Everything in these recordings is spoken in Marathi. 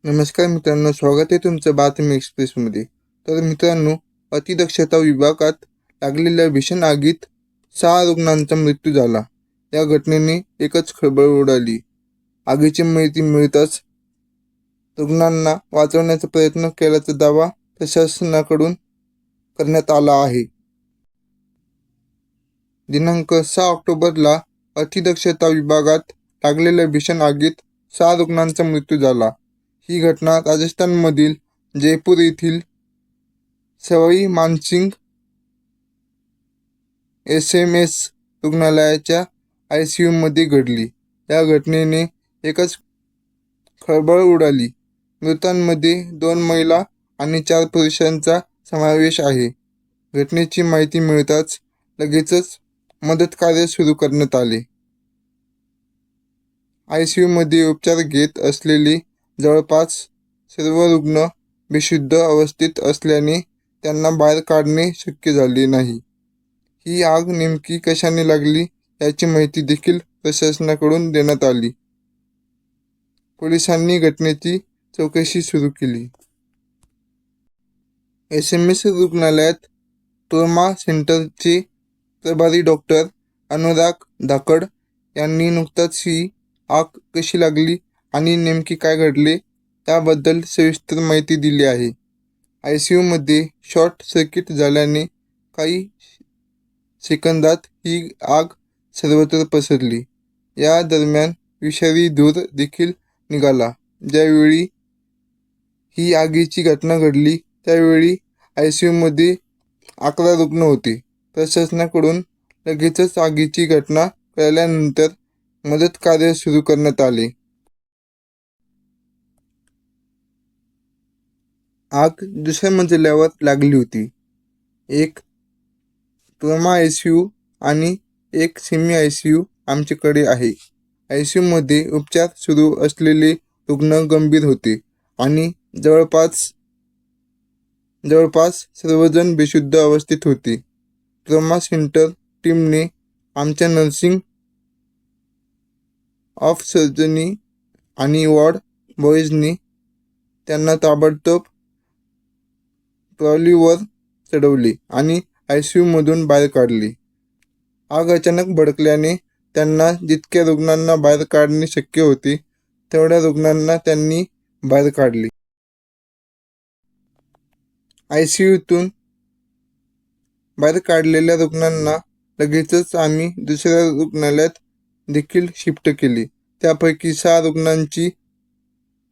नमस्कार मित्रांनो, स्वागत आहे तुमचं बातमी एक्सप्रेसमध्ये. तर मित्रांनो, अतिदक्षता विभागात लागलेल्या भीषण आगीत 6 रुग्णांचा मृत्यू झाला. या घटनेने एकच खळबळ उडाली. आगीची माहिती मिळताच रुग्णांना वाचवण्याचा प्रयत्न केल्याचा दावा प्रशासनाकडून करण्यात आला आहे. दिनांक 6 ऑक्टोबरला अतिदक्षता विभागात लागलेल्या भीषण आगीत 6 रुग्णांचा मृत्यू झाला. ही घटना राजस्थानमधील जयपूर येथील सवाई मानसिंग SMS रुग्णालयाच्या ICUमध्ये घडली. या घटनेने एकच खळबळ उडाली. मृतांमध्ये 2 महिला आणि 4 पुरुषांचा समावेश आहे. घटनेची माहिती मिळताच लगेचच मदत कार्य सुरू करण्यात आले. ICUमध्ये उपचार घेत असलेले जवळपास सर्व रुग्ण बेशुद्ध अवस्थेत असल्याने त्यांना बाहेर काढणे शक्य झाले नाही. ही आग नेमकी कशाने लागली याची माहिती देखील प्रशासनाकडून देण्यात आली. पोलिसांनी घटनेची चौकशी सुरू केली. SMS रुग्णालयात ट्रोमा सेंटरचे प्रभारी डॉक्टर अनुराग धाकड यांनी नुकताच ही आग कशी लागली आणि नेमकी काय घडले याबद्दल सविस्तर माहिती दिली आहे. ICUमध्ये शॉर्ट सर्किट झाल्याने काही सेकंदात ही आग सर्वत्र पसरली. या दरम्यान विषारी धूर देखील निघाला. ज्यावेळी ही आगीची घटना घडली त्यावेळी ICUमध्ये 11 रुग्ण होते. प्रशासनाकडून लगेचच आगीची घटना कळल्यानंतर मदत कार्य सुरू करण्यात आले. आग दुसऱ्या मजल्यावर लागली होती. एक ट्रोमा ICU आणि एक सेमी ICU आमच्याकडे आहे. ICUमध्ये उपचार सुरू असलेले रुग्ण गंभीर होते आणि जवळपास सर्वजण बेशुद्ध अवस्थेत होते. ट्रोमा सेंटर टीमने आमच्या नर्सिंग ऑफ सर्जनी आणि वॉर्ड बॉयजनी त्यांना ताबडतोब ट्रॉलीवर चढवले आणि ICUमधून बाहेर काढले. आग अचानक भडकल्याने त्यांना जितक्या रुग्णांना बाहेर काढणे शक्य होते तेवढ्या रुग्णांना त्यांनी बाहेर काढले. ICUतून बाहेर काढलेल्या रुग्णांना लगेचच आम्ही दुसऱ्या रुग्णालयात देखील शिफ्ट केले. त्यापैकी 6 रुग्णांची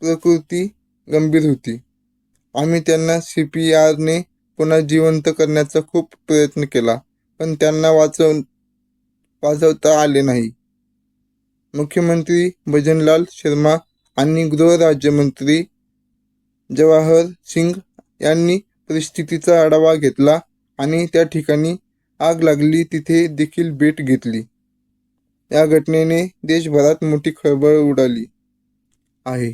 प्रकृती गंभीर होती. आम्ही त्यांना CPRने पुन्हा जिवंत करण्याचा खूप प्रयत्न केला, पण त्यांना वाचवता आले नाही. मुख्यमंत्री भजनलाल शर्मा आणि गृहराज्यमंत्री जवाहर सिंग यांनी परिस्थितीचा आढावा घेतला आणि त्या ठिकाणी आग लागली तिथे देखील भेट घेतली. या घटनेने देशभरात मोठी खळबळ उडाली आहे.